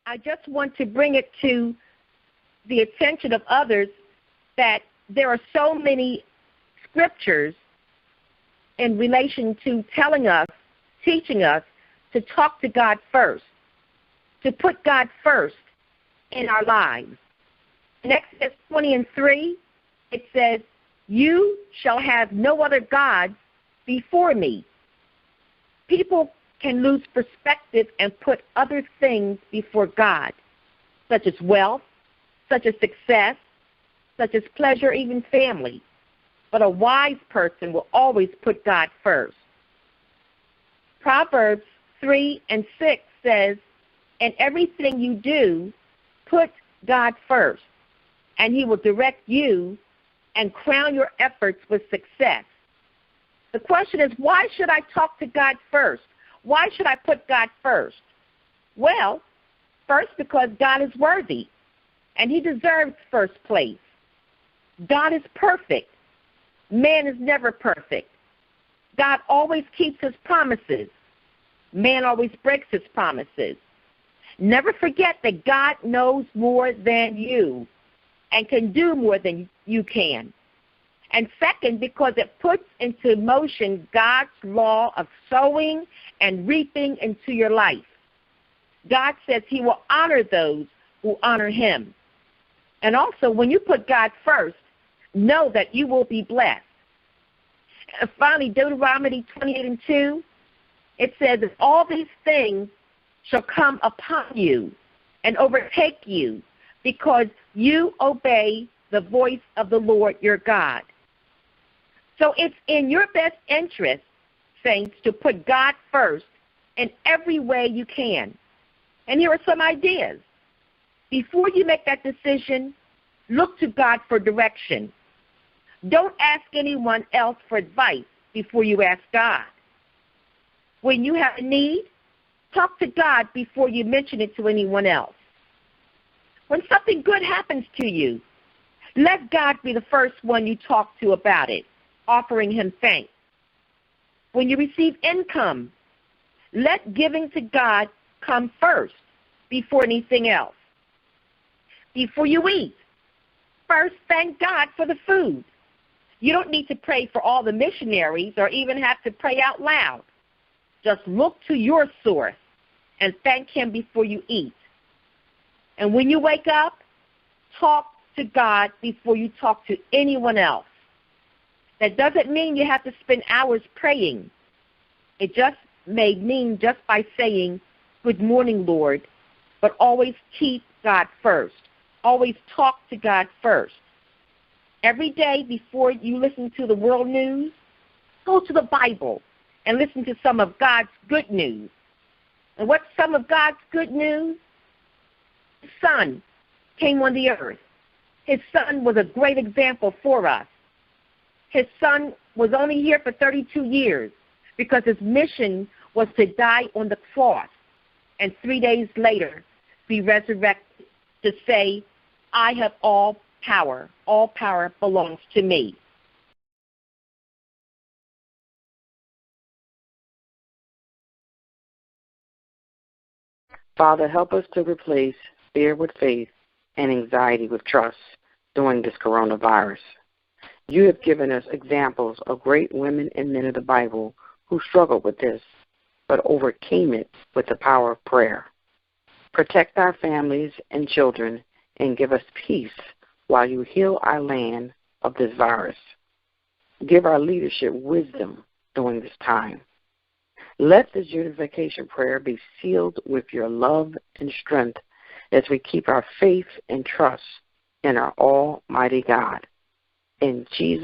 I just want to bring it to the attention of others that there are so many scriptures in relation to telling us, teaching us to talk to God first, to put God first in our lives. In Exodus 20:3, it says, "You shall have no other gods before me." People can lose perspective and put other things before God, such as wealth, such as success, such as pleasure, even family. But a wise person will always put God first. Proverbs 3:6 says, "In everything you do, put God first, and he will direct you and crown your efforts with success." The question is, why should I talk to God first? Why should I put God first? Well, first, because God is worthy, and he deserves first place. God is perfect. Man is never perfect. God always keeps his promises. Man always breaks his promises. Never forget that God knows more than you and can do more than you can. And second, because it puts into motion God's law of sowing and reaping into your life. God says he will honor those who honor him. And also, when you put God first, know that you will be blessed. And finally, Deuteronomy 28:2, it says, "That all these things shall come upon you and overtake you, because you obey the voice of the Lord your God." So it's in your best interest, saints, to put God first in every way you can. And here are some ideas. Before you make that decision, look to God for direction. Don't ask anyone else for advice before you ask God. When you have a need, talk to God before you mention it to anyone else. When something good happens to you, let God be the first one you talk to about it, offering him thanks. When you receive income, let giving to God come first before anything else. Before you eat, first thank God for the food. You don't need to pray for all the missionaries or even have to pray out loud. Just look to your source and thank him before you eat. And when you wake up, talk to God before you talk to anyone else. That doesn't mean you have to spend hours praying. It just may mean just by saying, "Good morning, Lord," but always keep God first. Always talk to God first. Every day before you listen to the world news, go to the Bible and listen to some of God's good news. And what's some of God's good news? His Son came on the earth. His Son was a great example for us. His Son was only here for 32 years because his mission was to die on the cross and 3 days later be resurrected to say, "I have all power. All power belongs to me." Father, help us to replace fear with faith and anxiety with trust during this coronavirus. You have given us examples of great women and men of the Bible who struggled with this, but overcame it with the power of prayer. Protect our families and children and give us peace while you heal our land of this virus. Give our leadership wisdom during this time. Let this unification prayer be sealed with your love and strength as we keep our faith and trust in our almighty God. In Jesus'